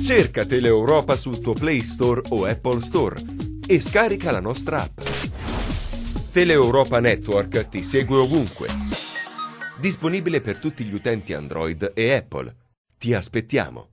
Cerca Teleeuropa sul tuo Play Store o Apple Store e scarica la nostra app. Teleeuropa Network ti segue ovunque. Disponibile per tutti gli utenti Android e Apple. Ti aspettiamo.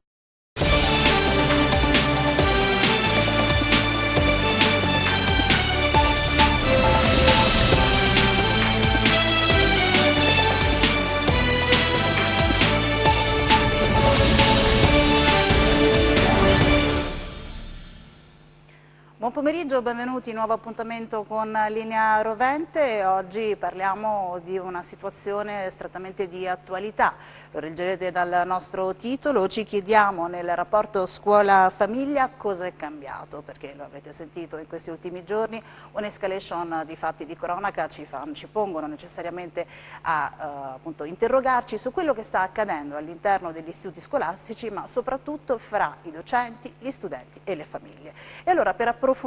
Buon pomeriggio, benvenuti, nuovo appuntamento con Linea Rovente. Oggi parliamo di una situazione strettamente di attualità. Lo leggerete dal nostro titolo, ci chiediamo nel rapporto scuola-famiglia cosa è cambiato, perché lo avrete sentito in questi ultimi giorni, un'escalation di fatti di cronaca ci pongono necessariamente a appunto, interrogarci su quello che sta accadendo all'interno degli istituti scolastici, ma soprattutto fra i docenti, gli studenti e le famiglie. E allora per approfondire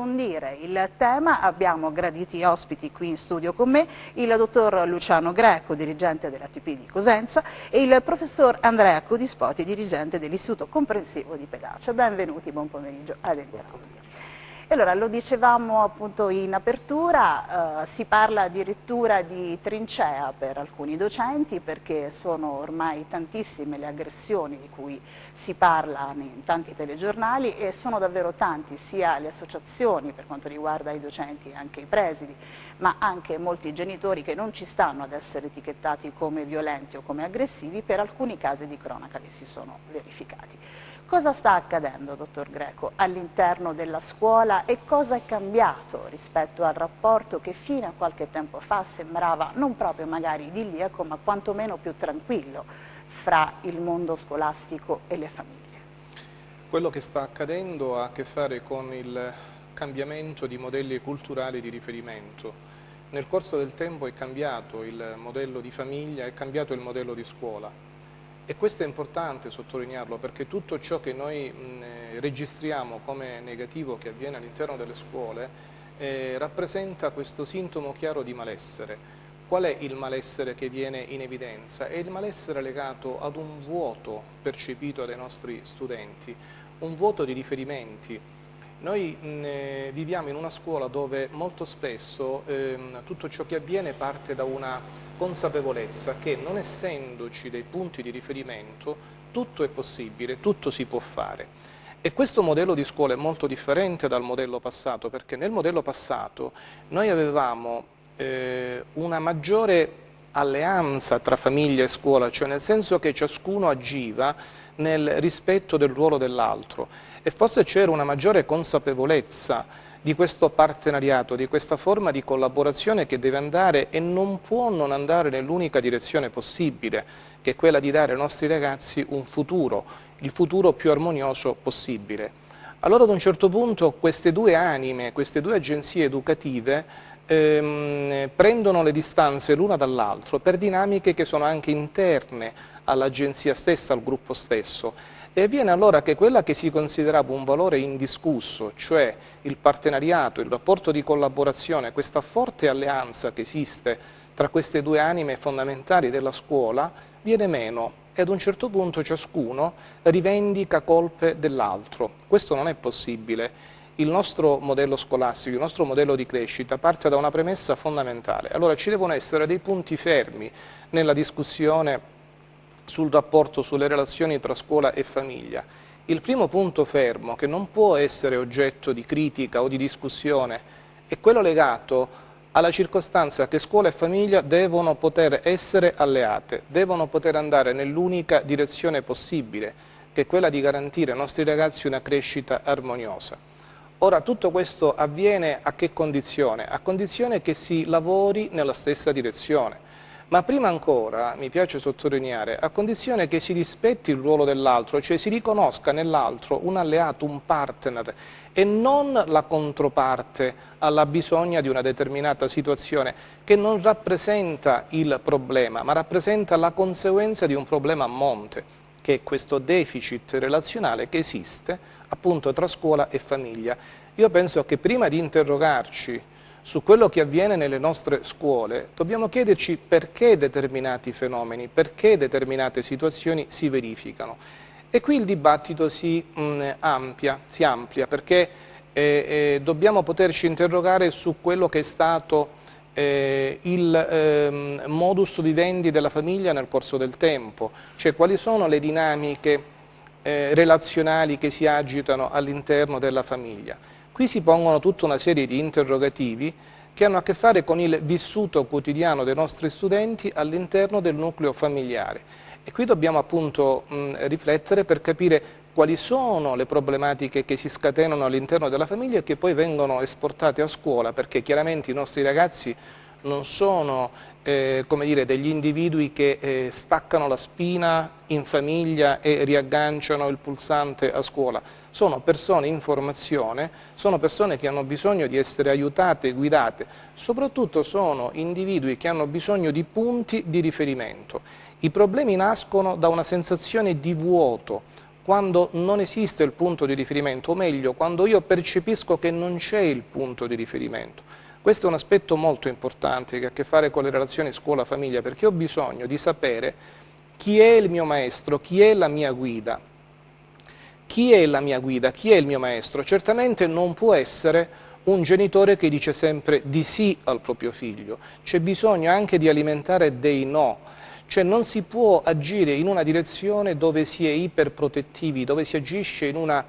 il tema abbiamo graditi ospiti qui in studio con me, il dottor Luciano Greco, dirigente dell'ATP di Cosenza, e il professor Andrea Codispoti, dirigente dell'Istituto Comprensivo di Pedacia. Benvenuti, buon pomeriggio ad entrambi. E allora, lo dicevamo appunto in apertura, si parla addirittura di trincea per alcuni docenti perché sono ormai tantissime le aggressioni di cui si parla in tanti telegiornali e sono davvero tanti sia le associazioni per quanto riguarda i docenti e anche i presidi, ma anche molti genitori che non ci stanno ad essere etichettati come violenti o come aggressivi per alcuni casi di cronaca che si sono verificati. Cosa sta accadendo, dottor Greco, all'interno della scuola e cosa è cambiato rispetto al rapporto che fino a qualche tempo fa sembrava non proprio magari idilliaco, ma quantomeno più tranquillo fra il mondo scolastico e le famiglie? Quello che sta accadendo ha a che fare con il cambiamento di modelli culturali di riferimento. Nel corso del tempo è cambiato il modello di famiglia, è cambiato il modello di scuola. E questo è importante sottolinearlo perché tutto ciò che noi registriamo come negativo che avviene all'interno delle scuole rappresenta questo sintomo chiaro di malessere. Qual è il malessere che viene in evidenza? È il malessere legato ad un vuoto percepito dai nostri studenti, un vuoto di riferimenti. Noi viviamo in una scuola dove molto spesso tutto ciò che avviene parte da una consapevolezza che non essendoci dei punti di riferimento tutto è possibile, tutto si può fare. E questo modello di scuola è molto differente dal modello passato perché nel modello passato noi avevamo una maggiore alleanza tra famiglia e scuola, cioè nel senso che ciascuno agiva nel rispetto del ruolo dell'altro e forse c'era una maggiore consapevolezza di questo partenariato, di questa forma di collaborazione che deve andare e non può non andare nell'unica direzione possibile, che è quella di dare ai nostri ragazzi un futuro, il futuro più armonioso possibile. Allora ad un certo punto queste due anime, queste due agenzie educative prendono le distanze l'una dall'altro per dinamiche che sono anche interne all'agenzia stessa, al gruppo stesso. E avviene allora che quella che si considerava un valore indiscusso, cioè il partenariato, il rapporto di collaborazione, questa forte alleanza che esiste tra queste due anime fondamentali della scuola, viene meno e ad un certo punto ciascuno rivendica colpe dell'altro. Questo non è possibile. Il nostro modello scolastico, il nostro modello di crescita parte da una premessa fondamentale. Allora ci devono essere dei punti fermi nella discussione sul rapporto, sulle relazioni tra scuola e famiglia. Il primo punto fermo, che non può essere oggetto di critica o di discussione, è quello legato alla circostanza che scuola e famiglia devono poter essere alleate, devono poter andare nell'unica direzione possibile, che è quella di garantire ai nostri ragazzi una crescita armoniosa. Ora, tutto questo avviene a che condizione? A condizione che si lavori nella stessa direzione. Ma prima ancora, mi piace sottolineare, a condizione che si rispetti il ruolo dell'altro, cioè si riconosca nell'altro un alleato, un partner e non la controparte alla bisogna di una determinata situazione che non rappresenta il problema, ma rappresenta la conseguenza di un problema a monte, che è questo deficit relazionale che esiste appunto tra scuola e famiglia. Io penso che prima di interrogarci su quello che avviene nelle nostre scuole, dobbiamo chiederci perché determinati fenomeni, perché determinate situazioni si verificano. E qui il dibattito si amplia perché dobbiamo poterci interrogare su quello che è stato il modus vivendi della famiglia nel corso del tempo, cioè quali sono le dinamiche relazionali che si agitano all'interno della famiglia. Qui si pongono tutta una serie di interrogativi che hanno a che fare con il vissuto quotidiano dei nostri studenti all'interno del nucleo familiare. E qui dobbiamo appunto riflettere per capire quali sono le problematiche che si scatenano all'interno della famiglia e che poi vengono esportate a scuola, perché chiaramente i nostri ragazzi non sono come dire, degli individui che staccano la spina in famiglia e riagganciano il pulsante a scuola. Sono persone in formazione, sono persone che hanno bisogno di essere aiutate e guidate, soprattutto sono individui che hanno bisogno di punti di riferimento. I problemi nascono da una sensazione di vuoto, quando non esiste il punto di riferimento, o meglio, quando io percepisco che non c'è il punto di riferimento. Questo è un aspetto molto importante che ha a che fare con le relazioni scuola-famiglia, perché ho bisogno di sapere chi è il mio maestro, chi è la mia guida. Chi è la mia guida, chi è il mio maestro? Certamente non può essere un genitore che dice sempre di sì al proprio figlio, c'è bisogno anche di alimentare dei no, cioè non si può agire in una direzione dove si è iperprotettivi, dove si agisce in una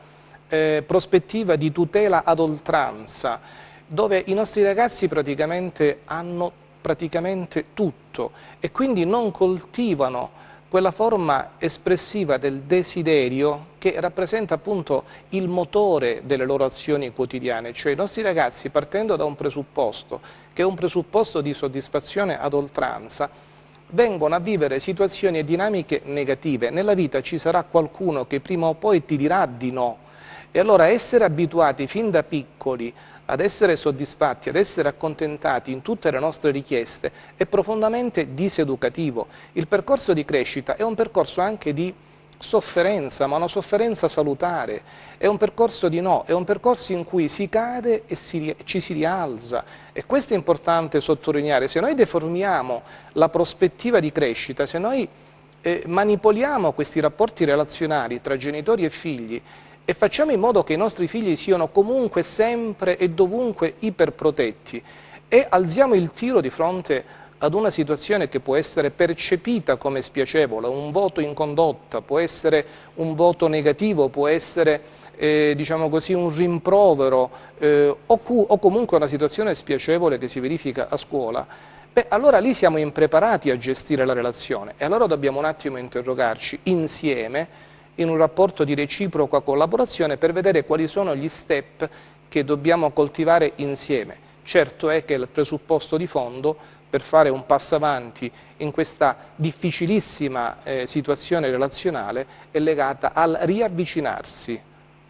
prospettiva di tutela ad oltranza, dove i nostri ragazzi praticamente hanno tutto e quindi non coltivano quella forma espressiva del desiderio che rappresenta appunto il motore delle loro azioni quotidiane, cioè i nostri ragazzi, partendo da un presupposto che è un presupposto di soddisfazione ad oltranza, vengono a vivere situazioni e dinamiche negative. Nella vita ci sarà qualcuno che prima o poi ti dirà di no, e allora essere abituati fin da piccoli ad essere soddisfatti, ad essere accontentati in tutte le nostre richieste è profondamente diseducativo. Il percorso di crescita è un percorso anche di sofferenza, ma una sofferenza salutare, è un percorso di no, è un percorso in cui si cade e ci si rialza, e questo è importante sottolineare. Se noi deformiamo la prospettiva di crescita, se noi manipoliamo questi rapporti relazionali tra genitori e figli, e facciamo in modo che i nostri figli siano comunque, sempre e dovunque iperprotetti, e alziamo il tiro di fronte ad una situazione che può essere percepita come spiacevole, un voto in condotta, può essere un voto negativo, può essere diciamo così, un rimprovero o comunque una situazione spiacevole che si verifica a scuola, beh, allora lì siamo impreparati a gestire la relazione, e allora dobbiamo un attimo interrogarci insieme in un rapporto di reciproca collaborazione per vedere quali sono gli step che dobbiamo coltivare insieme. Certo è che il presupposto di fondo per fare un passo avanti in questa difficilissima situazione relazionale è legata al riavvicinarsi,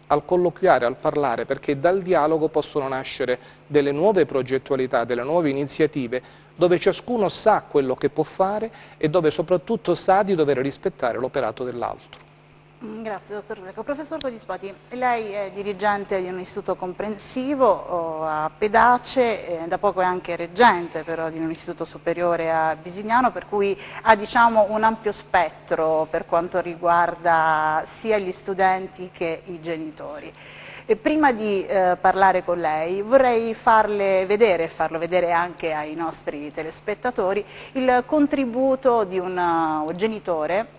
al colloquiare, al parlare, perché dal dialogo possono nascere delle nuove progettualità, delle nuove iniziative, dove ciascuno sa quello che può fare e dove soprattutto sa di dover rispettare l'operato dell'altro. Grazie dottor Greco. Professor Codispoti, lei è dirigente di un istituto comprensivo a Pedace, da poco è anche reggente però di un istituto superiore a Bisignano, per cui ha diciamo un ampio spettro per quanto riguarda sia gli studenti che i genitori. E prima di parlare con lei vorrei farlo vedere anche ai nostri telespettatori il contributo di un genitore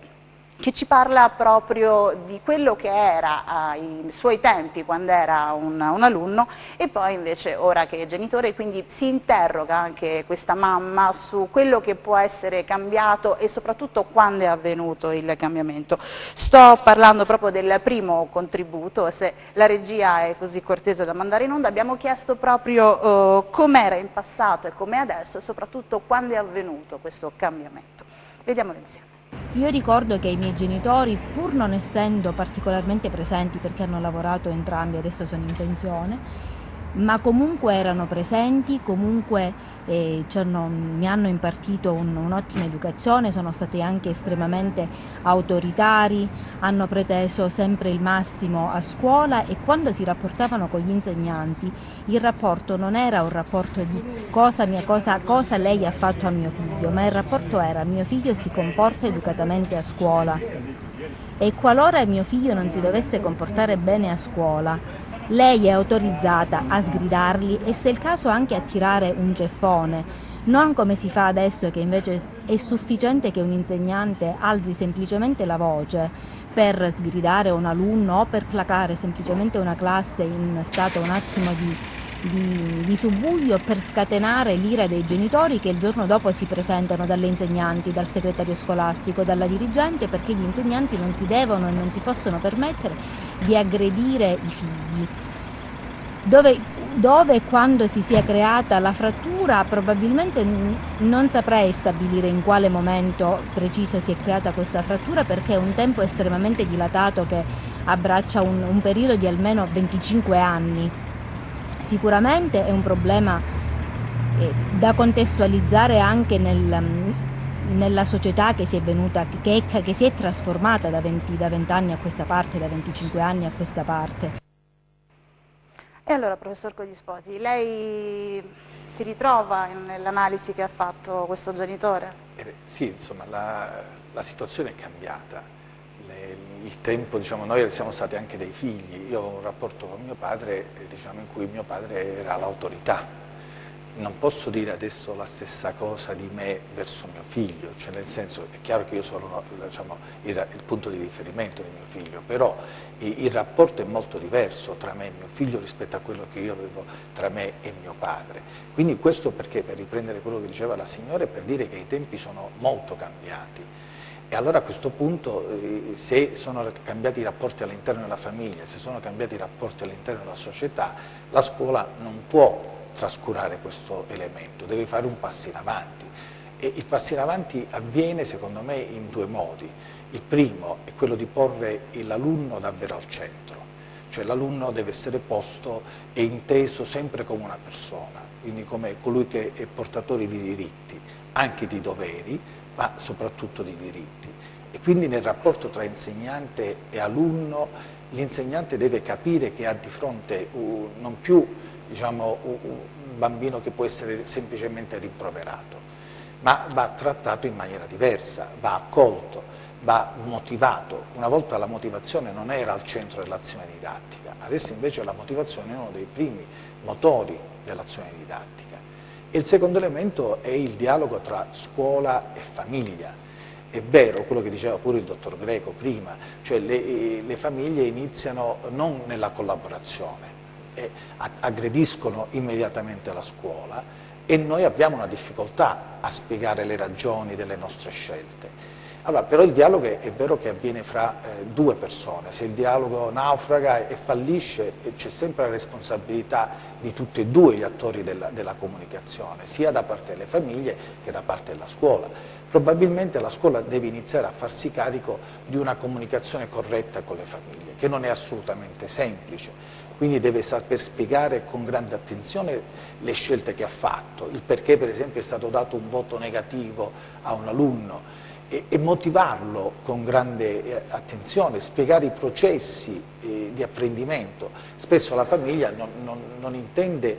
che ci parla proprio di quello che era ai suoi tempi quando era un alunno, e poi invece ora che è genitore, quindi si interroga anche questa mamma su quello che può essere cambiato e soprattutto quando è avvenuto il cambiamento. Sto parlando proprio del primo contributo, se la regia è così cortese da mandare in onda. Abbiamo chiesto proprio com'era in passato e com'è adesso, e soprattutto quando è avvenuto questo cambiamento. Vediamolo insieme. Io ricordo che i miei genitori, pur non essendo particolarmente presenti perché hanno lavorato entrambi, adesso sono in pensione, ma comunque erano presenti, comunque mi hanno impartito un'ottima educazione, sono stati anche estremamente autoritari, hanno preteso sempre il massimo a scuola, e quando si rapportavano con gli insegnanti il rapporto non era un rapporto di cosa lei ha fatto a mio figlio, ma il rapporto era: mio figlio si comporta educatamente a scuola. e qualora mio figlio non si dovesse comportare bene a scuola, lei è autorizzata a sgridarli e se il caso anche a tirare un ceffone, non come si fa adesso che invece è sufficiente che un insegnante alzi semplicemente la voce per sgridare un alunno o per placare semplicemente una classe in stato un attimo di subbuglio per scatenare l'ira dei genitori che il giorno dopo si presentano dalle insegnanti, dal segretario scolastico, dalla dirigente, perché gli insegnanti non si devono e non si possono permettere di aggredire i figli. Dove e quando si sia creata la frattura probabilmente non saprei stabilire in quale momento preciso si è creata questa frattura, perché è un tempo estremamente dilatato che abbraccia un periodo di almeno 25 anni. Sicuramente è un problema da contestualizzare anche nella società che si è trasformata da 20 anni a questa parte, da 25 anni a questa parte. E allora, professor Codispoti, lei si ritrova nell'analisi che ha fatto questo genitore? Sì, insomma, la situazione è cambiata. Il tempo, diciamo, noi siamo stati anche dei figli. Io avevo un rapporto con mio padre, diciamo, in cui mio padre era l'autorità. Non posso dire adesso la stessa cosa di me verso mio figlio, cioè nel senso, è chiaro che io sono, diciamo, il punto di riferimento di mio figlio, però il rapporto è molto diverso tra me e mio figlio rispetto a quello che io avevo tra me e mio padre. Quindi questo perché, per riprendere quello che diceva la signora, è per dire che i tempi sono molto cambiati. E allora a questo punto, se sono cambiati i rapporti all'interno della famiglia, se sono cambiati i rapporti all'interno della società, la scuola non può trascurare questo elemento, deve fare un passo in avanti. E il passo in avanti avviene, secondo me, in due modi. Il primo è quello di porre l'alunno davvero al centro, cioè l'alunno deve essere posto e inteso sempre come una persona, quindi come colui che è portatore di diritti, anche di doveri, ma soprattutto di diritti. E quindi nel rapporto tra insegnante e alunno l'insegnante deve capire che ha di fronte non più, diciamo, un bambino che può essere semplicemente rimproverato, ma va trattato in maniera diversa, va accolto, va motivato. Una volta la motivazione non era al centro dell'azione didattica, adesso invece la motivazione è uno dei primi motori dell'azione didattica. E il secondo elemento è il dialogo tra scuola e famiglia. È vero quello che diceva pure il dottor Greco prima, cioè le famiglie iniziano non nella collaborazione, aggrediscono immediatamente la scuola e noi abbiamo una difficoltà a spiegare le ragioni delle nostre scelte. Allora, però il dialogo è vero che avviene fra due persone, se il dialogo naufraga e fallisce c'è sempre la responsabilità di tutti e due gli attori della comunicazione, sia da parte delle famiglie che da parte della scuola. Probabilmente la scuola deve iniziare a farsi carico di una comunicazione corretta con le famiglie, che non è assolutamente semplice, quindi deve saper spiegare con grande attenzione le scelte che ha fatto, il perché per esempio è stato dato un voto negativo a un alunno, e motivarlo con grande attenzione, spiegare i processi di apprendimento. Spesso la famiglia non intende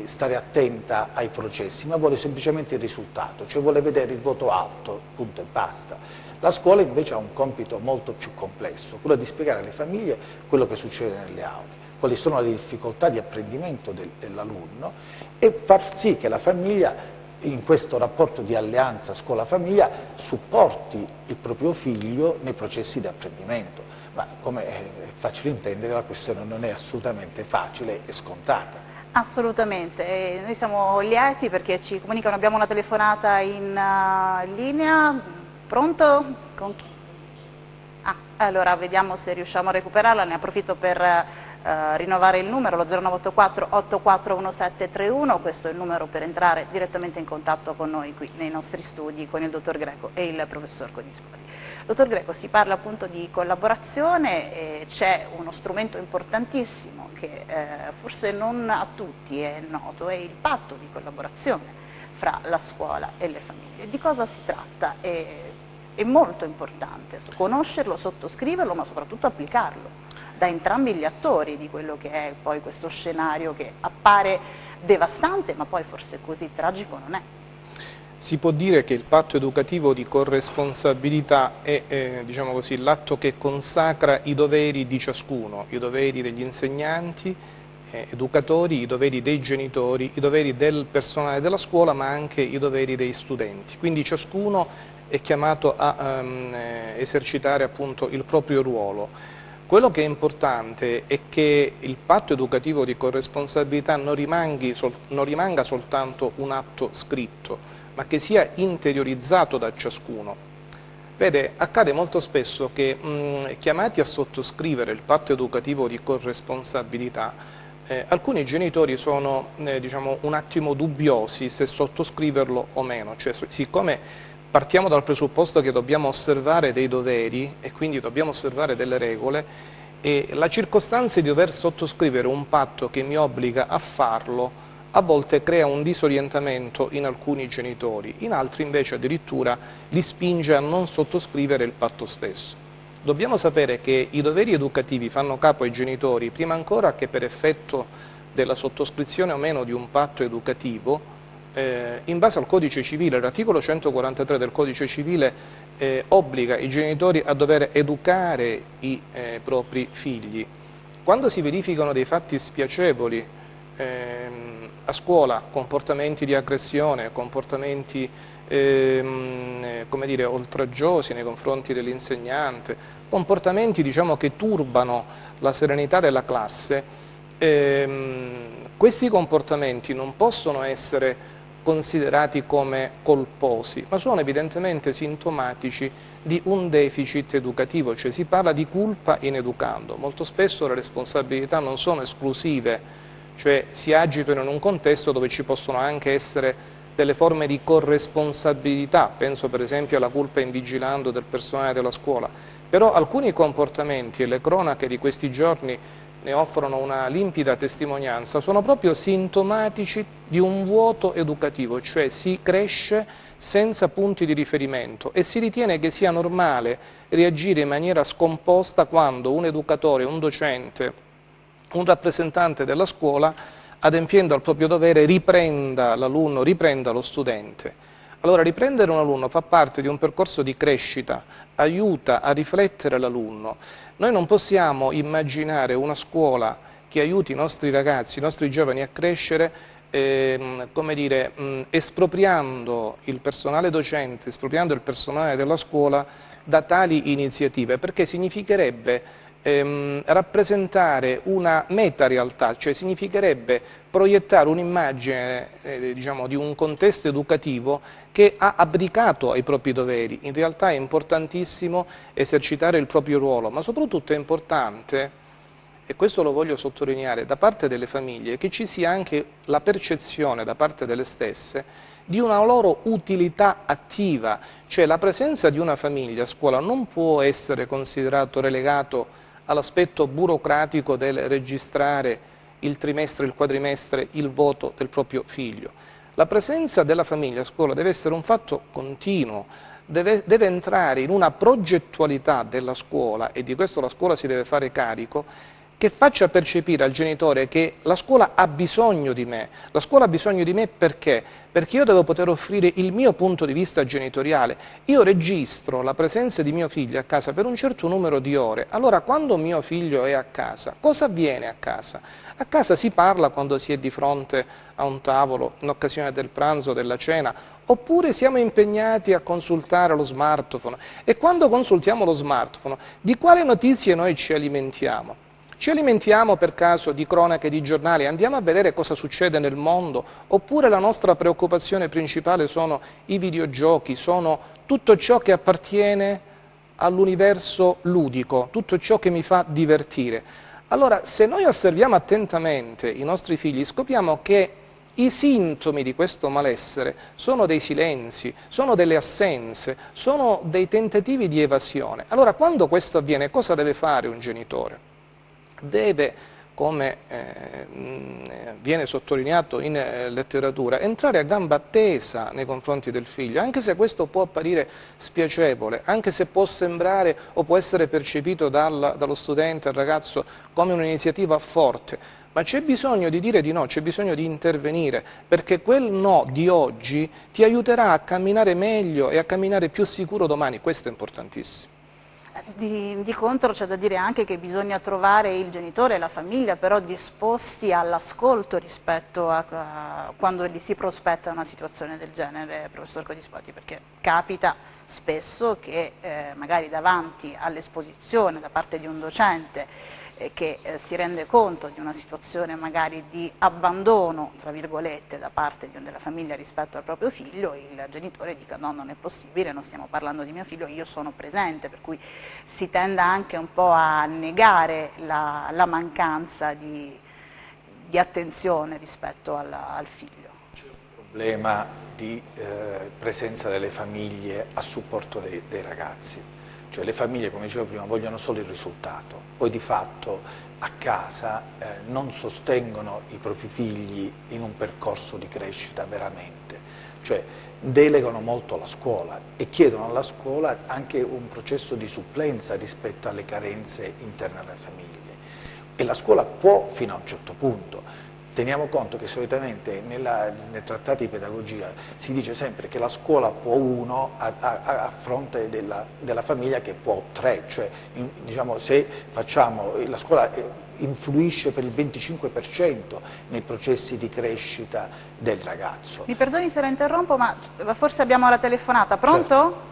stare attenta ai processi, ma vuole semplicemente il risultato, cioè vuole vedere il voto alto, punto e basta. La scuola invece ha un compito molto più complesso, quello di spiegare alle famiglie quello che succede nelle aule, quali sono le difficoltà di apprendimento dell'alunno e far sì che la famiglia in questo rapporto di alleanza scuola-famiglia supporti il proprio figlio nei processi di apprendimento. Ma come è facile intendere, la questione non è assolutamente facile e scontata. Assolutamente, e noi siamo lieti perché ci comunicano, abbiamo una telefonata in linea. Pronto? Con chi? Allora vediamo se riusciamo a recuperarla, ne approfitto per rinnovare il numero, lo 0984 841731, questo è il numero per entrare direttamente in contatto con noi qui nei nostri studi con il dottor Greco e il professor Codispoti. Dottor Greco, si parla appunto di collaborazione, c'è uno strumento importantissimo che forse non a tutti è noto, è il patto di collaborazione fra la scuola e le famiglie. Di cosa si tratta? È molto importante conoscerlo, sottoscriverlo, ma soprattutto applicarlo da entrambi gli attori di quello che è poi questo scenario che appare devastante, ma poi forse così tragico non è. Si può dire che il patto educativo di corresponsabilità è diciamo così, l'atto che consacra i doveri di ciascuno, i doveri degli insegnanti, educatori, i doveri dei genitori, i doveri del personale della scuola, ma anche i doveri dei studenti. Quindi ciascuno è chiamato a esercitare appunto il proprio ruolo. Quello che è importante è che il patto educativo di corresponsabilità non rimanga soltanto un atto scritto, ma che sia interiorizzato da ciascuno. Vede, accade molto spesso che chiamati a sottoscrivere il patto educativo di corresponsabilità, alcuni genitori sono diciamo, un attimo dubbiosi se sottoscriverlo o meno, cioè siccome partiamo dal presupposto che dobbiamo osservare dei doveri e quindi dobbiamo osservare delle regole, e la circostanza di dover sottoscrivere un patto che mi obbliga a farlo a volte crea un disorientamento in alcuni genitori, in altri invece addirittura li spinge a non sottoscrivere il patto stesso. Dobbiamo sapere che i doveri educativi fanno capo ai genitori prima ancora che per effetto della sottoscrizione o meno di un patto educativo. In base al Codice Civile, l'articolo 143 del Codice Civile obbliga i genitori a dover educare i propri figli. Quando si verificano dei fatti spiacevoli a scuola, comportamenti di aggressione, comportamenti come dire, oltraggiosi nei confronti dell'insegnante, comportamenti diciamo, che turbano la serenità della classe, questi comportamenti non possono essere considerati come colposi, ma sono evidentemente sintomatici di un deficit educativo, cioè si parla di culpa in educando. Molto spesso le responsabilità non sono esclusive, cioè si agitano in un contesto dove ci possono anche essere delle forme di corresponsabilità, penso per esempio alla culpa in vigilando del personale della scuola, però alcuni comportamenti, e le cronache di questi giorni ne offrono una limpida testimonianza, sono proprio sintomatici di un vuoto educativo, cioè si cresce senza punti di riferimento e si ritiene che sia normale reagire in maniera scomposta quando un educatore, un docente, un rappresentante della scuola, adempiendo al proprio dovere, riprenda l'alunno, riprenda lo studente. Allora, riprendere un alunno fa parte di un percorso di crescita, aiuta a riflettere l'alunno. Noi non possiamo immaginare una scuola che aiuti i nostri ragazzi, i nostri giovani a crescere, come dire, espropriando il personale docente, espropriando il personale della scuola da tali iniziative, perché significherebbe rappresentare una meta-realtà, cioè significherebbe proiettare un'immagine diciamo, di un contesto educativo che ha abdicato ai propri doveri. In realtà è importantissimo esercitare il proprio ruolo, ma soprattutto è importante, e questo lo voglio sottolineare, da parte delle famiglie, che ci sia anche la percezione da parte delle stesse di una loro utilità attiva, cioè la presenza di una famiglia a scuola non può essere considerato relegato all'aspetto burocratico del registrare il trimestre, il quadrimestre, il voto del proprio figlio. La presenza della famiglia a scuola deve essere un fatto continuo, deve entrare in una progettualità della scuola, e di questo la scuola si deve fare carico, che faccia percepire al genitore che la scuola ha bisogno di me. La scuola ha bisogno di me perché? Perché io devo poter offrire il mio punto di vista genitoriale. Io registro la presenza di mio figlio a casa per un certo numero di ore. Allora, quando mio figlio è a casa, cosa avviene a casa? A casa si parla quando si è di fronte a un tavolo, in occasione del pranzo, della cena, oppure siamo impegnati a consultare lo smartphone. E quando consultiamo lo smartphone, di quale notizie noi ci alimentiamo? Ci alimentiamo per caso di cronache di giornali, andiamo a vedere cosa succede nel mondo, oppure la nostra preoccupazione principale sono i videogiochi, sono tutto ciò che appartiene all'universo ludico, tutto ciò che mi fa divertire. Allora, se noi osserviamo attentamente i nostri figli, scopriamo che i sintomi di questo malessere sono dei silenzi, sono delle assenze, sono dei tentativi di evasione. Allora, quando questo avviene, cosa deve fare un genitore? Deve, come viene sottolineato in letteratura, entrare a gamba tesa nei confronti del figlio, anche se questo può apparire spiacevole, anche se può sembrare o può essere percepito dallo studente, dal ragazzo, come un'iniziativa forte, ma c'è bisogno di dire di no, c'è bisogno di intervenire, perché quel no di oggi ti aiuterà a camminare meglio e a camminare più sicuro domani, questo è importantissimo. Di contro c'è da dire anche che bisogna trovare il genitore e la famiglia però disposti all'ascolto rispetto a quando gli si prospetta una situazione del genere, professor Codispoti, perché capita spesso che magari davanti all'esposizione da parte di un docente che si rende conto di una situazione magari di abbandono, tra virgolette, da parte della famiglia rispetto al proprio figlio, il genitore dica no, non è possibile, non stiamo parlando di mio figlio, io sono presente, per cui si tende anche un po' a negare la mancanza di attenzione rispetto al figlio. C'è un problema di presenza delle famiglie a supporto dei ragazzi. Cioè le famiglie, come dicevo prima, vogliono solo il risultato, poi di fatto a casa non sostengono i propri figli in un percorso di crescita veramente, cioè delegano molto alla scuola e chiedono alla scuola anche un processo di supplenza rispetto alle carenze interne alle famiglie e la scuola può fino a un certo punto. Teniamo conto che solitamente nei trattati di pedagogia si dice sempre che la scuola può 1 a fronte della famiglia che può 3, cioè diciamo, se la scuola influisce per il 25% nei processi di crescita del ragazzo. Mi perdoni se la interrompo, ma forse abbiamo la telefonata. Pronto?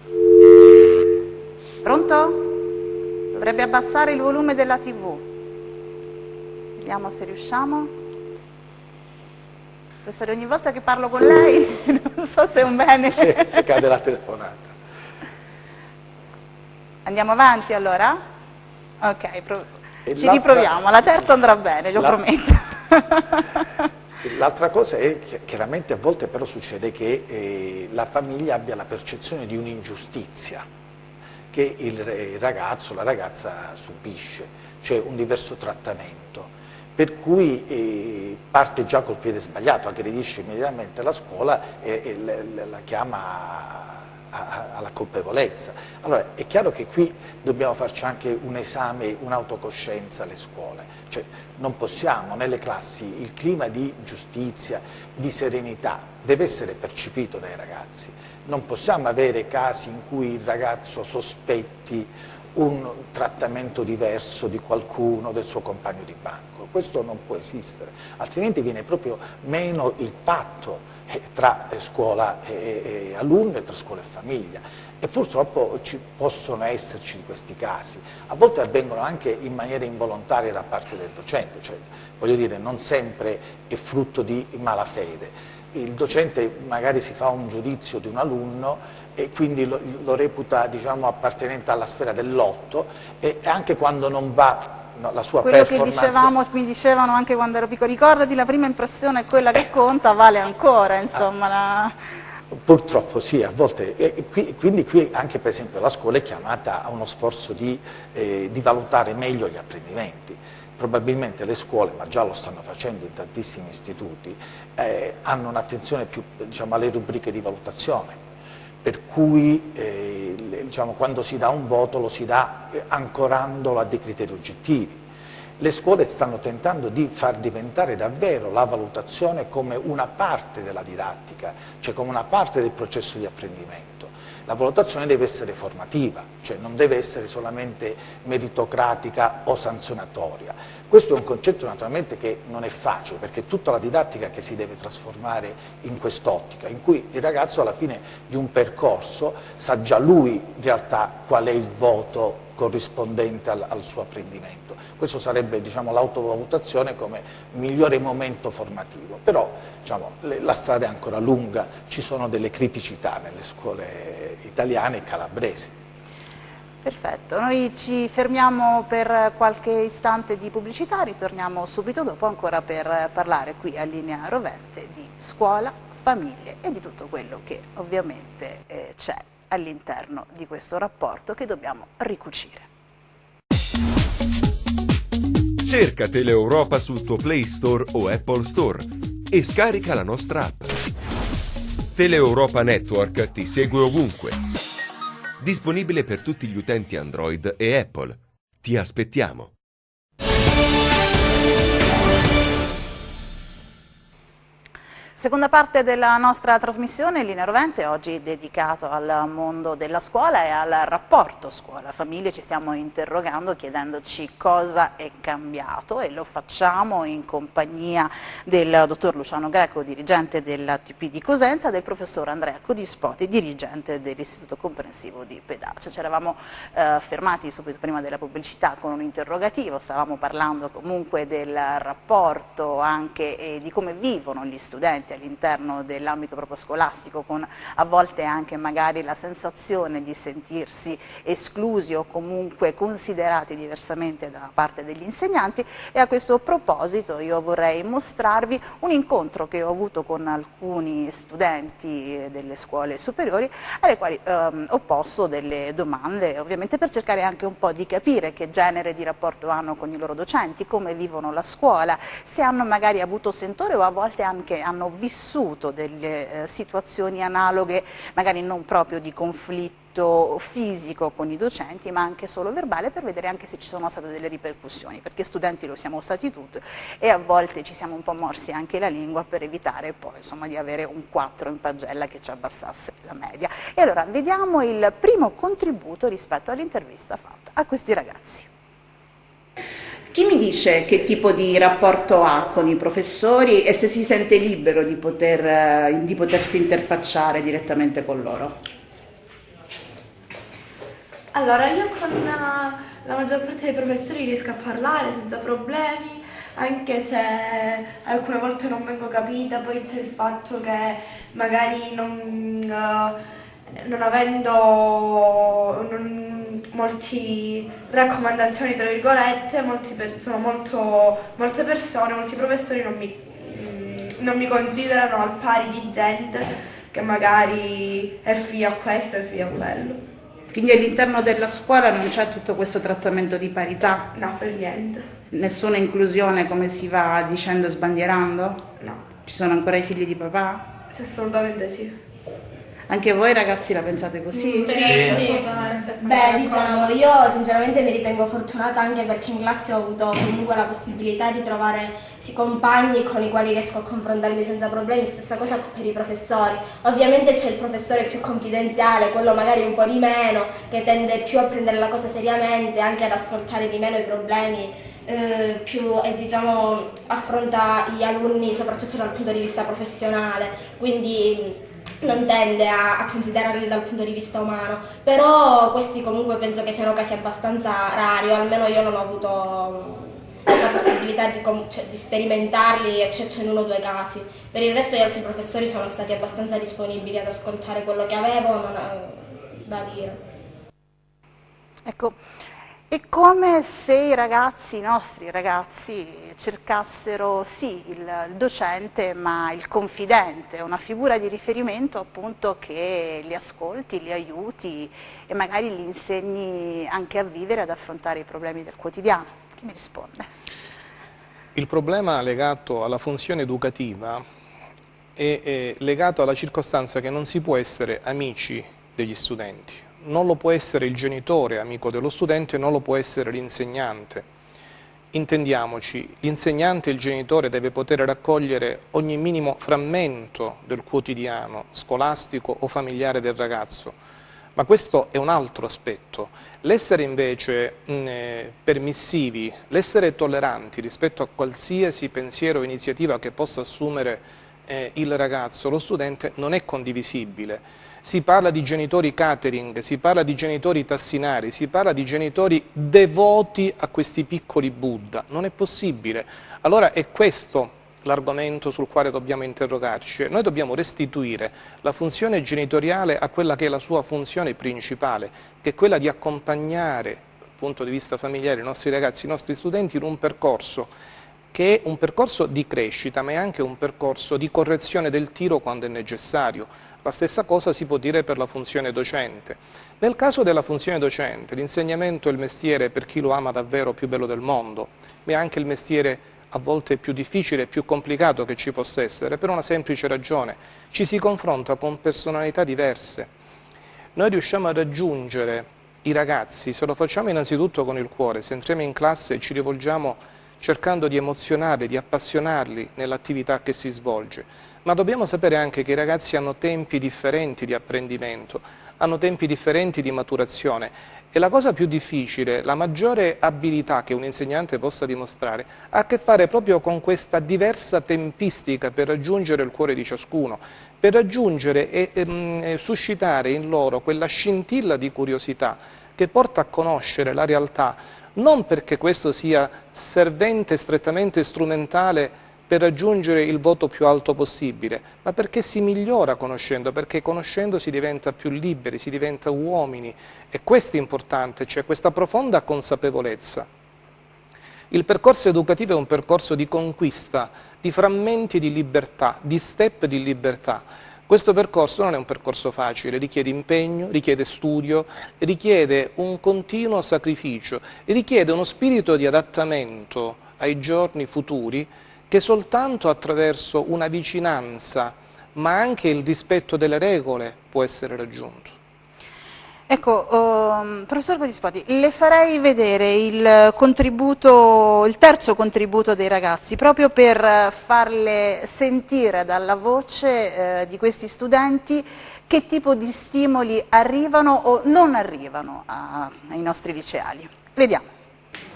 Certo. Pronto? Dovrebbe abbassare il volume della TV. Vediamo se riusciamo. Professore, ogni volta che parlo con lei non so se è un bene. Se cade la telefonata. Andiamo avanti allora? Ok, ci riproviamo, la terza andrà bene, lo prometto. L'altra cosa è che chiaramente a volte però succede che la famiglia abbia la percezione di un'ingiustizia che il ragazzo o la ragazza subisce, cioè un diverso trattamento. Per cui parte già col piede sbagliato, aggredisce immediatamente la scuola e la chiama alla colpevolezza. Allora è chiaro che qui dobbiamo farci anche un esame, un'autocoscienza alle scuole, cioè non possiamo nelle classi, il clima di giustizia, di serenità deve essere percepito dai ragazzi, non possiamo avere casi in cui il ragazzo sospetti un trattamento diverso di qualcuno, del suo compagno di banco. Questo non può esistere, altrimenti viene proprio meno il patto tra scuola e alunno e tra scuola e famiglia. E purtroppo possono esserci questi casi. A volte avvengono anche in maniera involontaria da parte del docente, cioè voglio dire non sempre è frutto di malafede. Il docente magari si fa un giudizio di un alunno e quindi lo reputa, diciamo, appartenente alla sfera del lotto e anche quando non va la sua performance. Quello che mi dicevano anche quando ero piccola, ricordati la prima impressione è quella che conta, vale ancora, insomma. Purtroppo sì, a volte, quindi qui anche per esempio la scuola è chiamata a uno sforzo di valutare meglio gli apprendimenti. Probabilmente le scuole, ma già lo stanno facendo in tantissimi istituti, hanno un'attenzione più, diciamo, alle rubriche di valutazione. Per cui diciamo, quando si dà un voto lo si dà ancorandolo a dei criteri oggettivi. Le scuole stanno tentando di far diventare davvero la valutazione come una parte della didattica, cioè come una parte del processo di apprendimento. La valutazione deve essere formativa, cioè non deve essere solamente meritocratica o sanzionatoria. Questo è un concetto naturalmente che non è facile, perché è tutta la didattica che si deve trasformare in quest'ottica, in cui il ragazzo alla fine di un percorso sa già lui in realtà qual è il voto corrispondente al suo apprendimento. Questo sarebbe, diciamo, l'autovalutazione come migliore momento formativo, però diciamo, la strada è ancora lunga, ci sono delle criticità nelle scuole italiane e calabresi. Perfetto, noi ci fermiamo per qualche istante di pubblicità, ritorniamo subito dopo ancora per parlare qui a Linea Rovente di scuola, famiglie e di tutto quello che ovviamente c'è all'interno di questo rapporto che dobbiamo ricucire. Cerca Teleeuropa sul tuo Play Store o Apple Store e scarica la nostra app. Teleeuropa Network ti segue ovunque. Disponibile per tutti gli utenti Android e Apple. Ti aspettiamo. Seconda parte della nostra trasmissione, Linea Rovente, oggi dedicato al mondo della scuola e al rapporto scuola-famiglia. Ci stiamo interrogando, chiedendoci cosa è cambiato, e lo facciamo in compagnia del dottor Luciano Greco, dirigente dell'ATP di Cosenza, e del professor Andrea Codispoti, dirigente dell'Istituto Comprensivo di Pedacia. Ci eravamo fermati subito prima della pubblicità con un interrogativo, stavamo parlando comunque del rapporto anche di come vivono gli studenti all'interno dell'ambito proprio scolastico, con a volte anche magari la sensazione di sentirsi esclusi o comunque considerati diversamente da parte degli insegnanti. E a questo proposito io vorrei mostrarvi un incontro che ho avuto con alcuni studenti delle scuole superiori, alle quali ho posto delle domande, ovviamente per cercare anche un po' di capire che genere di rapporto hanno con i loro docenti, come vivono la scuola, se hanno magari avuto sentore o a volte anche hanno vissuto delle situazioni analoghe, magari non proprio di conflitto fisico con i docenti, ma anche solo verbale, per vedere anche se ci sono state delle ripercussioni, perché studenti lo siamo stati tutti e a volte ci siamo un po' morsi anche la lingua per evitare poi insomma di avere un 4 in pagella che ci abbassasse la media. E allora vediamo il primo contributo rispetto all'intervista fatta a questi ragazzi. Chi mi dice che tipo di rapporto ha con i professori e se si sente libero di potersi interfacciare direttamente con loro? Allora, io con la maggior parte dei professori riesco a parlare senza problemi, anche se alcune volte non vengo capita. Poi c'è il fatto che magari non avendo molte raccomandazioni, tra virgolette, molti professori non mi considerano al pari di gente che magari è fia a questo e fia a quello. Quindi all'interno della scuola non c'è tutto questo trattamento di parità? No, per niente. Nessuna inclusione, come si va dicendo, sbandierando? No. Ci sono ancora i figli di papà? Sì, assolutamente sì. Anche voi ragazzi la pensate così? Sì, assolutamente. Beh, diciamo, io sinceramente mi ritengo fortunata anche perché in classe ho avuto comunque la possibilità di trovare compagni con i quali riesco a confrontarmi senza problemi. Stessa cosa per i professori. Ovviamente c'è il professore più confidenziale, quello magari un po' di meno, che tende più a prendere la cosa seriamente, anche ad ascoltare di meno i problemi, diciamo affronta gli alunni soprattutto dal punto di vista professionale, quindi non tende a considerarli dal punto di vista umano. Però questi comunque penso che siano casi abbastanza rari, o almeno io non ho avuto la possibilità di sperimentarli, eccetto in 1 o 2 casi. Per il resto gli altri professori sono stati abbastanza disponibili ad ascoltare quello che avevo da dire. Ecco, è come se i nostri ragazzi, cercassero sì il docente, ma il confidente, una figura di riferimento appunto che li ascolti, li aiuti e magari li insegni anche a vivere, ad affrontare i problemi del quotidiano. Chi mi risponde? Il problema legato alla funzione educativa è legato alla circostanza che non si può essere amici degli studenti. Non lo può essere il genitore amico dello studente, non lo può essere l'insegnante. Intendiamoci, l'insegnante e il genitore deve poter raccogliere ogni minimo frammento del quotidiano scolastico o familiare del ragazzo, ma questo è un altro aspetto. L'essere invece permissivi, l'essere tolleranti rispetto a qualsiasi pensiero o iniziativa che possa assumere il ragazzo, lo studente, non è condivisibile. Si parla di genitori catering, si parla di genitori tassinari, si parla di genitori devoti a questi piccoli Buddha. Non è possibile. Allora è questo l'argomento sul quale dobbiamo interrogarci. Noi dobbiamo restituire la funzione genitoriale a quella che è la sua funzione principale, che è quella di accompagnare, dal punto di vista familiare, i nostri ragazzi, i nostri studenti in un percorso che è un percorso di crescita, ma è anche un percorso di correzione del tiro quando è necessario. La stessa cosa si può dire per la funzione docente. Nel caso della funzione docente, l'insegnamento è il mestiere, per chi lo ama davvero, più bello del mondo, ma è anche il mestiere a volte più difficile e più complicato che ci possa essere, per una semplice ragione: ci si confronta con personalità diverse. Noi riusciamo a raggiungere i ragazzi se lo facciamo innanzitutto con il cuore, se entriamo in classe e ci rivolgiamo cercando di emozionarli, di appassionarli nell'attività che si svolge, ma dobbiamo sapere anche che i ragazzi hanno tempi differenti di apprendimento, hanno tempi differenti di maturazione. E la cosa più difficile, la maggiore abilità che un insegnante possa dimostrare, ha a che fare proprio con questa diversa tempistica per raggiungere il cuore di ciascuno, per raggiungere e suscitare in loro quella scintilla di curiosità che porta a conoscere la realtà, non perché questo sia servente strettamente strumentale per raggiungere il voto più alto possibile, ma perché si migliora conoscendo, perché conoscendo si diventa più liberi, si diventa uomini, e questo è importante, cioè questa profonda consapevolezza. Il percorso educativo è un percorso di conquista, di frammenti di libertà, di step di libertà. Questo percorso non è un percorso facile, richiede impegno, richiede studio, richiede un continuo sacrificio, richiede uno spirito di adattamento ai giorni futuri che soltanto attraverso una vicinanza, ma anche il rispetto delle regole, può essere raggiunto. Ecco, professor Bodispoti, le farei vedere il terzo contributo dei ragazzi, proprio per farle sentire dalla voce di questi studenti che tipo di stimoli arrivano o non arrivano ai nostri liceali. Vediamo.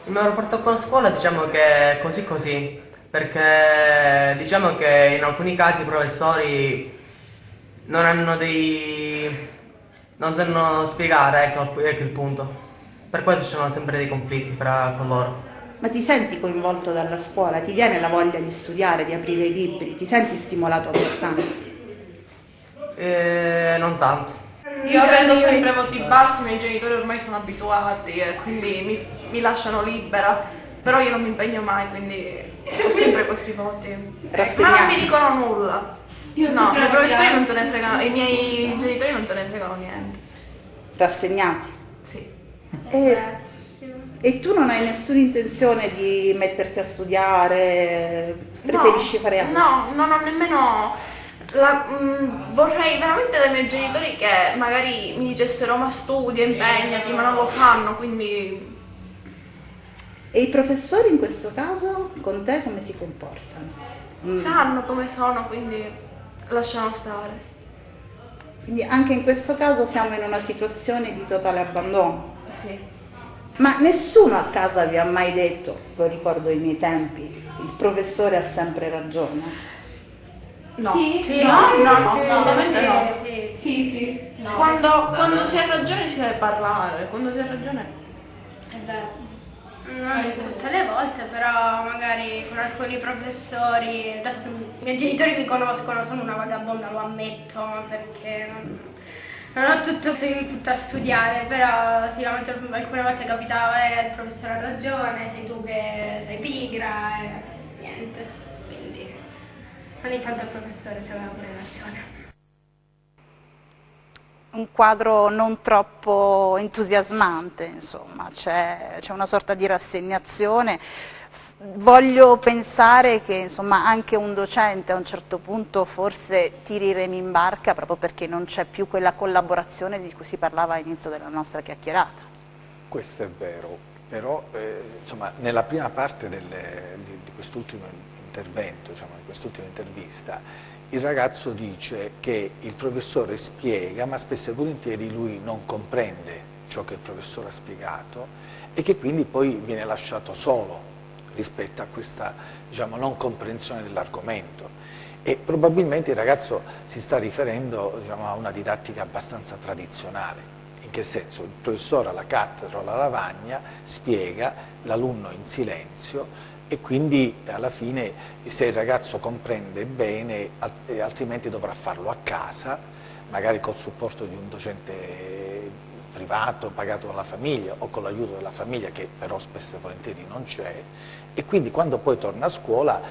Il mio rapporto con la scuola diciamo che è così così, perché diciamo che in alcuni casi i professori non sanno spiegare, ecco il punto. Per questo ci sono sempre dei conflitti con loro. Ma ti senti coinvolto dalla scuola? Ti viene la voglia di studiare, di aprire i libri? Ti senti stimolato abbastanza? Non tanto. Io prendo sempre voti bassi, i miei genitori ormai sono abituati e quindi mi lasciano libera. Però io non mi impegno mai, quindi ho sempre questi voti. Ma non mi dicono nulla. No, i professori non se ne fregano, i miei genitori non se ne fregano niente. Rassegnati? Sì. E tu non hai nessuna intenzione di metterti a studiare? Preferisci fare altro? No, non ho nemmeno... vorrei veramente dai miei genitori che magari mi dicessero ma studia, impegnati, ma non lo fanno, quindi... E i professori in questo caso con te come si comportano? Sanno come sono, quindi lasciano stare. Quindi anche in questo caso siamo in una situazione di totale abbandono. Sì. Ma nessuno a casa vi ha mai detto, lo ricordo ai miei tempi, il professore ha sempre ragione? No. Sì, no, assolutamente no. Sì. No. Quando si ha ragione si deve parlare, quando si ha ragione... È vero. Non tutte le volte, però magari con alcuni professori, dato che i miei genitori mi conoscono, sono una vagabonda, lo ammetto, perché non ho tutto a studiare, però sì, alcune volte capitava il professore ha ragione, sei tu che sei pigra e niente, quindi ogni tanto il professore ci aveva pure ragione. Un quadro non troppo entusiasmante, insomma, c'è una sorta di rassegnazione. Voglio pensare che insomma, anche un docente a un certo punto forse tiri i remi in barca proprio perché non c'è più quella collaborazione di cui si parlava all'inizio della nostra chiacchierata. Questo è vero, però insomma, nella prima parte di quest'ultimo intervento, diciamo, di quest'ultima intervista, il ragazzo dice che il professore spiega, ma spesso e volentieri lui non comprende ciò che il professore ha spiegato e che quindi poi viene lasciato solo rispetto a questa, diciamo, non comprensione dell'argomento. E probabilmente il ragazzo si sta riferendo, diciamo, a una didattica abbastanza tradizionale. In che senso? Il professore alla cattedra o alla lavagna spiega, l'alunno in silenzio, e quindi alla fine se il ragazzo comprende bene, altrimenti dovrà farlo a casa, magari col supporto di un docente privato pagato dalla famiglia o con l'aiuto della famiglia, che però spesso e volentieri non c'è, e quindi quando poi torna a scuola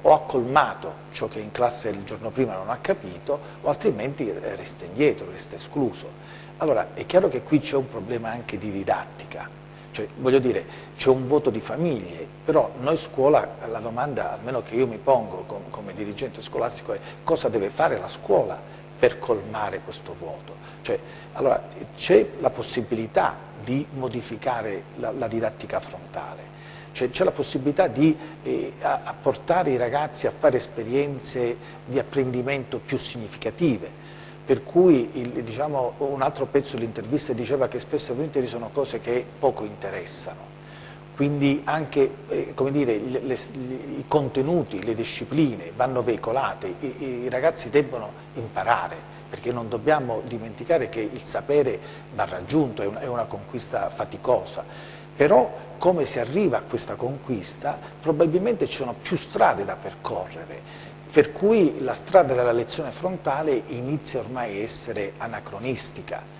o ha colmato ciò che in classe il giorno prima non ha capito, o altrimenti resta indietro, resta escluso. Allora è chiaro che qui c'è un problema anche di didattica. Cioè, voglio dire, c'è un voto di famiglie, però noi scuola, la domanda almeno che io mi pongo come dirigente scolastico è cosa deve fare la scuola per colmare questo vuoto. Cioè, allora, c'è la possibilità di modificare la didattica frontale, Cioè, c'è la possibilità di portare i ragazzi a fare esperienze di apprendimento più significative, per cui diciamo, un altro pezzo dell'intervista diceva che spesso e volentieri sono cose che poco interessano. Quindi anche come dire, i contenuti, le discipline vanno veicolate, i ragazzi debbono imparare, perché non dobbiamo dimenticare che il sapere va raggiunto, è una conquista faticosa, però come si arriva a questa conquista probabilmente ci sono più strade da percorrere, per cui la strada della lezione frontale inizia ormai a essere anacronistica.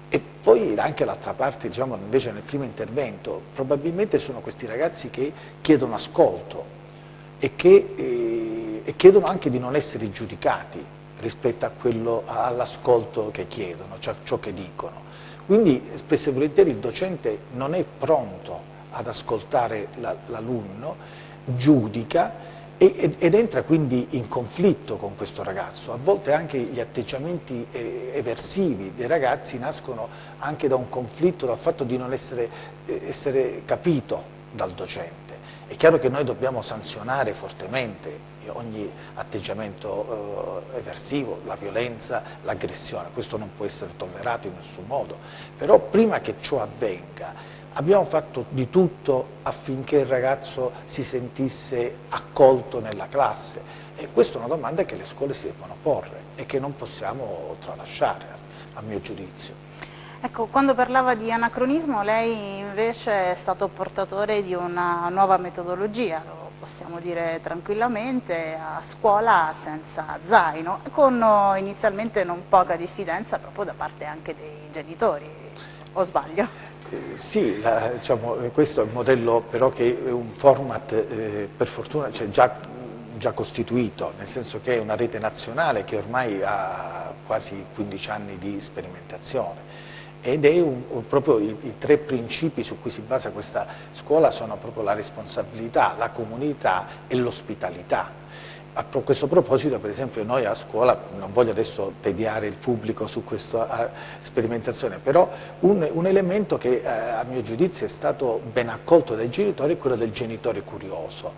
E poi anche l'altra parte, diciamo, invece nel primo intervento, probabilmente sono questi ragazzi che chiedono ascolto e che chiedono anche di non essere giudicati rispetto all'ascolto che chiedono, cioè ciò che dicono. Quindi spesso e volentieri il docente non è pronto ad ascoltare l'alunno, giudica ed entra quindi in conflitto con questo ragazzo. A volte anche gli atteggiamenti eversivi dei ragazzi nascono anche da un conflitto, dal fatto di non essere capito dal docente. È chiaro che noi dobbiamo sanzionare fortemente ogni atteggiamento eversivo, la violenza, l'aggressione, questo non può essere tollerato in nessun modo, però prima che ciò avvenga abbiamo fatto di tutto affinché il ragazzo si sentisse accolto nella classe e questa è una domanda che le scuole si devono porre e che non possiamo tralasciare, a mio giudizio. Ecco, quando parlava di anacronismo lei invece è stato portatore di una nuova metodologia, lo possiamo dire tranquillamente, a scuola senza zaino, con inizialmente non poca diffidenza proprio da parte anche dei genitori, o sbaglio? Sì, diciamo, questo è un modello però che è un format per fortuna già costituito, nel senso che è una rete nazionale che ormai ha quasi 15 anni di sperimentazione ed è proprio i tre principi su cui si basa questa scuola sono proprio la responsabilità, la comunità e l'ospitalità. A questo proposito, per esempio, noi a scuola, non voglio adesso tediare il pubblico su questa sperimentazione, però un elemento che a mio giudizio è stato ben accolto dai genitori è quello del genitore curioso,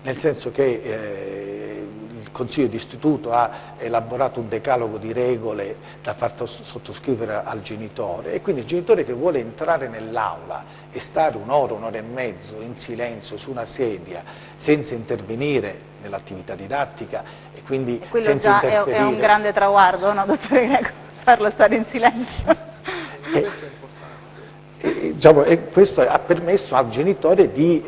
nel senso che il Consiglio d'istituto ha elaborato un decalogo di regole da far sottoscrivere al genitore e quindi il genitore che vuole entrare nell'aula e stare un'ora e mezzo in silenzio su una sedia senza intervenire nell'attività didattica e quindi senza interferire. È un grande traguardo, no, dottore Greco, farlo stare in silenzio. Diciamo, questo ha permesso al genitore di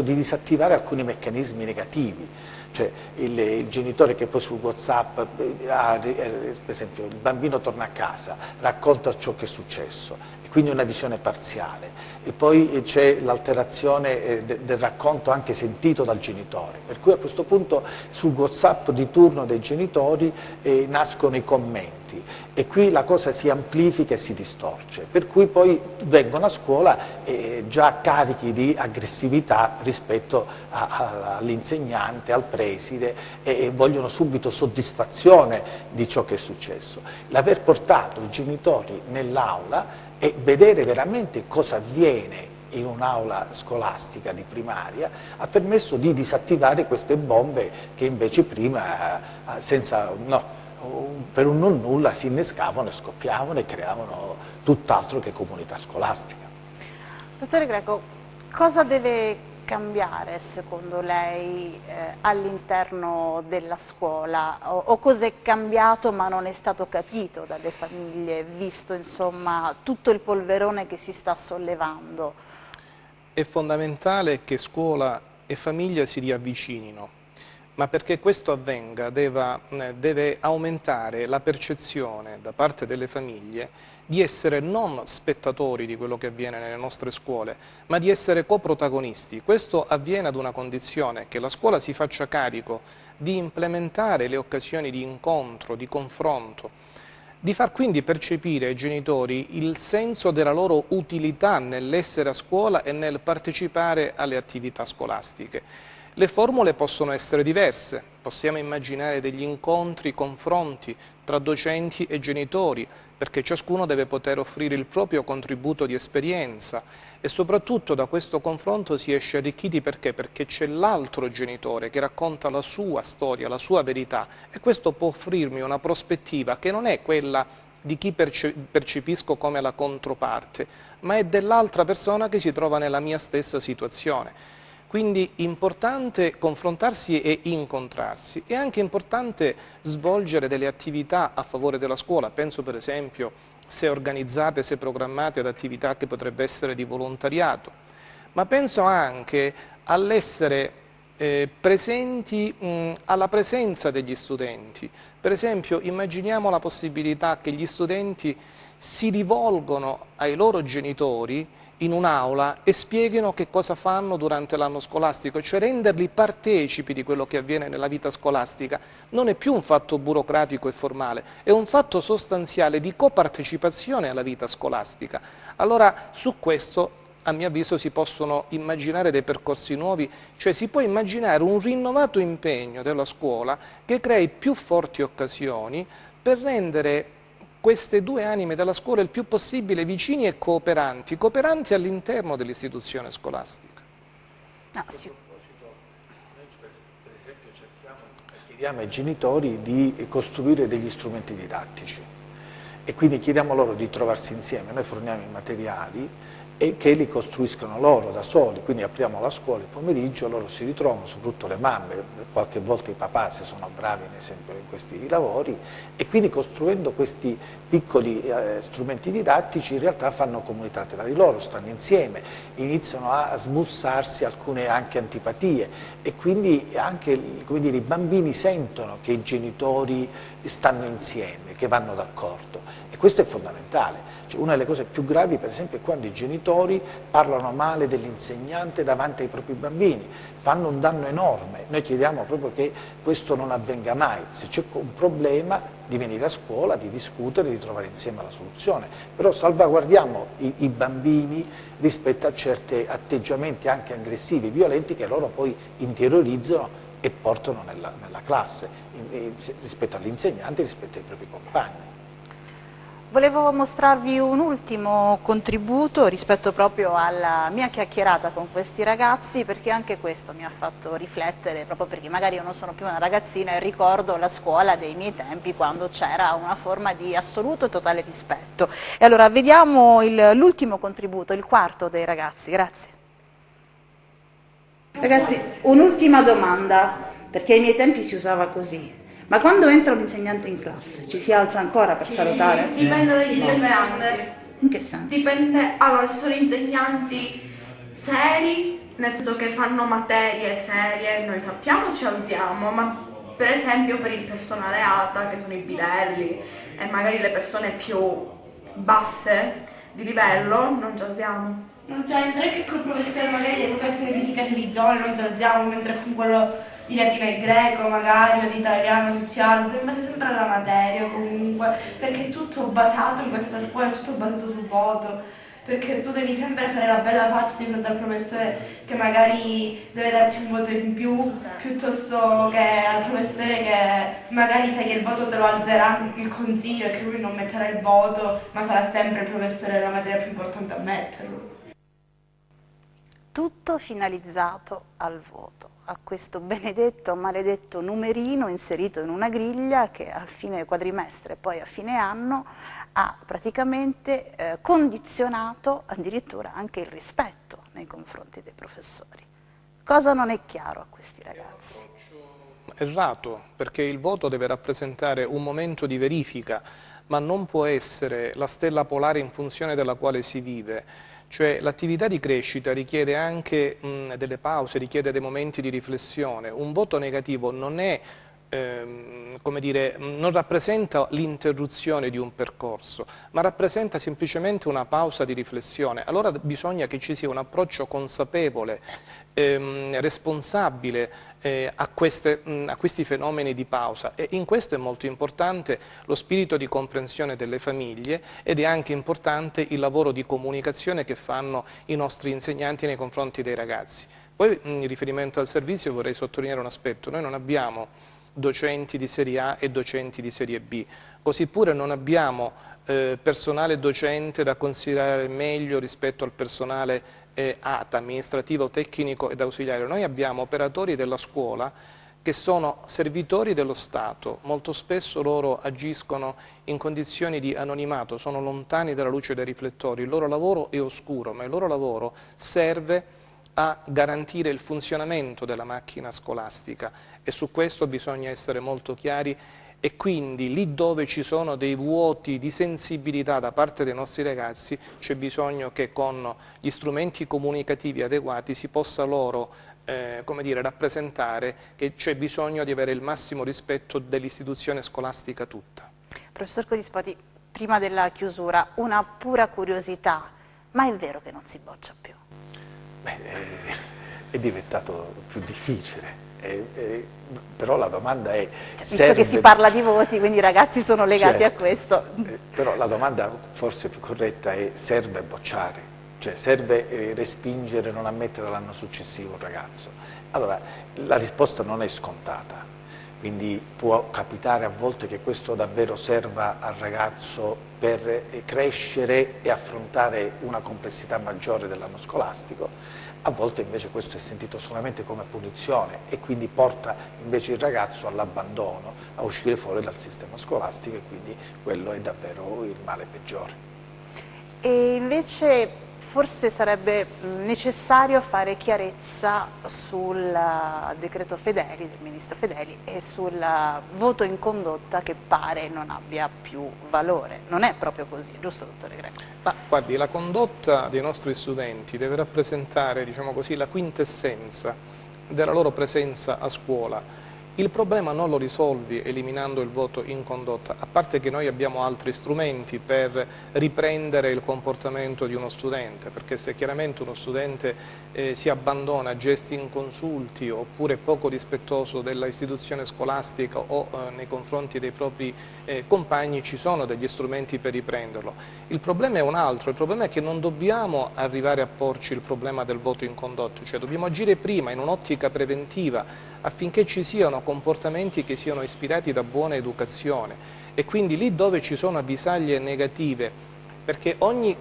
disattivare alcuni meccanismi negativi, cioè il genitore che poi su WhatsApp, per esempio il bambino torna a casa, racconta ciò che è successo, e quindi una visione parziale, e poi c'è l'alterazione del racconto anche sentito dal genitore, per cui a questo punto sul WhatsApp di turno dei genitori nascono i commenti e qui la cosa si amplifica e si distorce, per cui poi vengono a scuola già carichi di aggressività rispetto all'insegnante, al preside e vogliono subito soddisfazione di ciò che è successo. L'aver portato i genitori nell'aula e vedere veramente cosa avviene in un'aula scolastica di primaria ha permesso di disattivare queste bombe che invece prima per un non nulla si innescavano e scoppiavano e creavano tutt'altro che comunità scolastica. Dottore Greco, cosa deve cambiare secondo lei all'interno della scuola o cos'è cambiato ma non è stato capito dalle famiglie, visto insomma tutto il polverone che si sta sollevando? È fondamentale che scuola e famiglia si riavvicinino, ma perché questo avvenga deve aumentare la percezione da parte delle famiglie di essere non spettatori di quello che avviene nelle nostre scuole, ma di essere coprotagonisti. Questo avviene ad una condizione che la scuola si faccia carico di implementare le occasioni di incontro, di confronto, di far quindi percepire ai genitori il senso della loro utilità nell'essere a scuola e nel partecipare alle attività scolastiche. Le formule possono essere diverse, possiamo immaginare degli incontri, confronti tra docenti e genitori perché ciascuno deve poter offrire il proprio contributo di esperienza e soprattutto da questo confronto si esce arricchiti perché? Perché c'è l'altro genitore che racconta la sua storia, la sua verità e questo può offrirmi una prospettiva che non è quella di chi percepisco come la controparte, ma è dell'altra persona che si trova nella mia stessa situazione. Quindi è importante confrontarsi e incontrarsi, è anche importante svolgere delle attività a favore della scuola, penso per esempio se organizzate, se programmate ad attività che potrebbe essere di volontariato, ma penso anche all'essere presenti alla presenza degli studenti. Per esempio immaginiamo la possibilità che gli studenti si rivolgono ai loro genitori in un'aula e spieghino che cosa fanno durante l'anno scolastico, cioè renderli partecipi di quello che avviene nella vita scolastica. Non è più un fatto burocratico e formale, è un fatto sostanziale di copartecipazione alla vita scolastica. Allora su questo a mio avviso si possono immaginare dei percorsi nuovi, cioè si può immaginare un rinnovato impegno della scuola che crei più forti occasioni per rendere queste due anime della scuola il più possibile vicini e cooperanti all'interno dell'istituzione scolastica. No, sì. Noi per esempio chiediamo ai genitori di costruire degli strumenti didattici e quindi chiediamo loro di trovarsi insieme, noi forniamo i materiali e che li costruiscono loro da soli, quindi apriamo la scuola il pomeriggio, loro si ritrovano, soprattutto le mamme, qualche volta i papà se sono bravi ad esempio in questi lavori e quindi costruendo questi piccoli strumenti didattici in realtà fanno comunità tra di loro, stanno insieme, iniziano a smussarsi alcune anche antipatie e quindi anche come dire, i bambini sentono che i genitori stanno insieme, che vanno d'accordo e questo è fondamentale. Una delle cose più gravi per esempio è quando i genitori parlano male dell'insegnante davanti ai propri bambini, fanno un danno enorme. Noi chiediamo proprio che questo non avvenga mai, se c'è un problema di venire a scuola, di discutere, di trovare insieme la soluzione, però salvaguardiamo i bambini rispetto a certi atteggiamenti anche aggressivi, violenti che loro poi interiorizzano e portano nella classe rispetto all'insegnante, rispetto ai propri compagni. Volevo mostrarvi un ultimo contributo rispetto proprio alla mia chiacchierata con questi ragazzi, perché anche questo mi ha fatto riflettere, proprio perché magari io non sono più una ragazzina e ricordo la scuola dei miei tempi quando c'era una forma di assoluto e totale rispetto. E allora vediamo l'ultimo contributo, il quarto dei ragazzi, grazie. Ragazzi, un'ultima domanda, perché ai miei tempi si usava così. Ma quando entra un insegnante in classe ci si alza ancora per salutare? Dipende dagli insegnanti. In che senso? Dipende, allora ci sono insegnanti seri, nel senso che fanno materie serie, noi sappiamo ci alziamo, ma per esempio per il personale alta, che sono i bidelli e magari le persone più basse di livello, non ci alziamo. Non c'entra che col professore magari di educazione fisica e religione non ci alziamo, mentre con quello di latino e greco magari o di italiano se ci alza, in base sempre alla materia comunque, perché è tutto basato in questa scuola, è tutto basato sul voto, perché tu devi sempre fare la bella faccia di fronte al professore che magari deve darti un voto in più, piuttosto che al professore che magari sai che il voto te lo alzerà il consiglio e che lui non metterà il voto, ma sarà sempre il professore della materia più importante a metterlo. Tutto finalizzato al voto, a questo benedetto, maledetto numerino inserito in una griglia che a fine quadrimestre e poi a fine anno ha praticamente condizionato addirittura anche il rispetto nei confronti dei professori. Cosa non è chiaro a questi ragazzi? Errato, perché il voto deve rappresentare un momento di verifica, ma non può essere la stella polare in funzione della quale si vive. Cioè l'attività di crescita richiede anche delle pause, richiede dei momenti di riflessione. Un voto negativo non è, come dire, non rappresenta l'interruzione di un percorso, ma rappresenta semplicemente una pausa di riflessione. Allora bisogna che ci sia un approccio consapevole, responsabile a questi fenomeni di pausa e in questo è molto importante lo spirito di comprensione delle famiglie ed è anche importante il lavoro di comunicazione che fanno i nostri insegnanti nei confronti dei ragazzi. Poi in riferimento al servizio vorrei sottolineare un aspetto: noi non abbiamo docenti di serie A e docenti di serie B, così pure non abbiamo personale docente da considerare meglio rispetto al personale ATA, amministrativo, tecnico ed ausiliario. Noi abbiamo operatori della scuola che sono servitori dello Stato, molto spesso loro agiscono in condizioni di anonimato, sono lontani dalla luce dei riflettori, il loro lavoro è oscuro, ma il loro lavoro serve a garantire il funzionamento della macchina scolastica e su questo bisogna essere molto chiari e quindi lì dove ci sono dei vuoti di sensibilità da parte dei nostri ragazzi c'è bisogno che con gli strumenti comunicativi adeguati si possa loro come dire, rappresentare che c'è bisogno di avere il massimo rispetto dell'istituzione scolastica tutta. Professor Codispoti, prima della chiusura, una pura curiosità, ma è vero che non si boccia più? Beh, è diventato più difficile, però la domanda è... Visto che si parla di voti, quindi i ragazzi sono legati certo, a questo. Però la domanda forse più corretta è: serve bocciare? Cioè serve respingere, non ammettere l'anno successivo un ragazzo? Allora, la risposta non è scontata, quindi può capitare a volte che questo davvero serva al ragazzo per crescere e affrontare una complessità maggiore dell'anno scolastico, a volte invece questo è sentito solamente come punizione e quindi porta invece il ragazzo all'abbandono, a uscire fuori dal sistema scolastico e quindi quello è davvero il male peggiore. E invece forse sarebbe necessario fare chiarezza sul decreto Fedeli, del ministro Fedeli, e sul voto in condotta che pare non abbia più valore. Non è proprio così, giusto dottore Greco? Ma guardi, la condotta dei nostri studenti deve rappresentare, diciamo così, la quintessenza della loro presenza a scuola. Il problema non lo risolvi eliminando il voto in condotta, a parte che noi abbiamo altri strumenti per riprendere il comportamento di uno studente, perché se chiaramente uno studente si abbandona a gesti inconsulti oppure poco rispettoso dell'istituzione scolastica o nei confronti dei propri compagni, ci sono degli strumenti per riprenderlo. Il problema è un altro, il problema è che non dobbiamo arrivare a porci il problema del voto in condotta, cioè dobbiamo agire prima in un'ottica preventiva affinché ci siano comportamenti che siano ispirati da buona educazione e quindi lì dove ci sono avvisaglie negative, perché ogni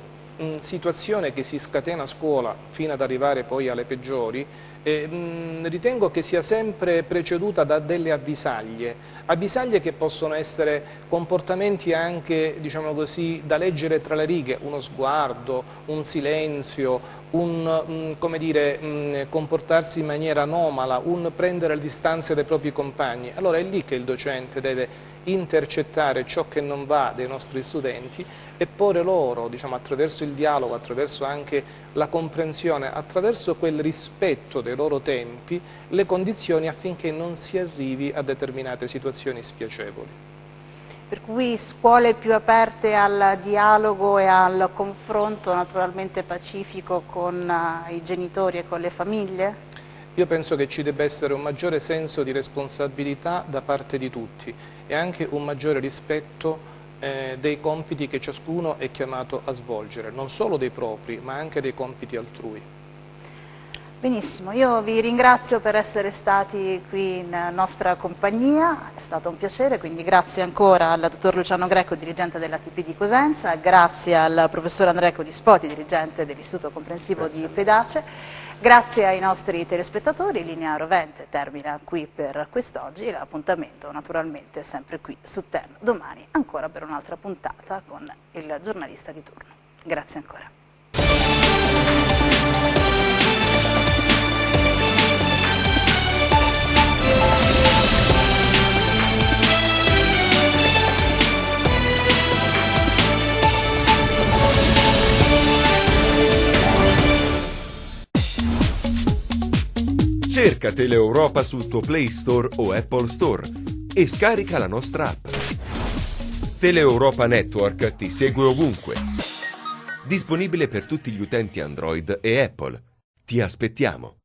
situazione che si scatena a scuola fino ad arrivare poi alle peggiori, ritengo che sia sempre preceduta da delle avvisaglie che possono essere comportamenti anche, diciamo così, da leggere tra le righe, uno sguardo, un silenzio, come dire, comportarsi in maniera anomala, un prendere le distanze dai propri compagni. Allora è lì che il docente deve intercettare ciò che non va dei nostri studenti e porre loro, diciamo, attraverso il dialogo, attraverso anche la comprensione, attraverso quel rispetto dei loro tempi, le condizioni affinché non si arrivi a determinate situazioni spiacevoli. Per cui scuole più aperte al dialogo e al confronto naturalmente pacifico con i genitori e con le famiglie? Io penso che ci debba essere un maggiore senso di responsabilità da parte di tutti e anche un maggiore rispetto dei compiti che ciascuno è chiamato a svolgere, non solo dei propri ma anche dei compiti altrui. Benissimo, io vi ringrazio per essere stati qui in nostra compagnia, è stato un piacere, quindi grazie ancora al dottor Luciano Greco, dirigente dell'ATP di Cosenza, grazie al professor Andrea Codispoti, dirigente dell'Istituto Comprensivo di Pedace. Grazie ai nostri telespettatori, Linea Rovente termina qui per quest'oggi e l'appuntamento naturalmente sempre qui su Ten, domani ancora per un'altra puntata con il giornalista di turno. Grazie ancora. Cerca Teleeuropa sul tuo Play Store o Apple Store e scarica la nostra app. Teleeuropa Network ti segue ovunque. Disponibile per tutti gli utenti Android e Apple. Ti aspettiamo!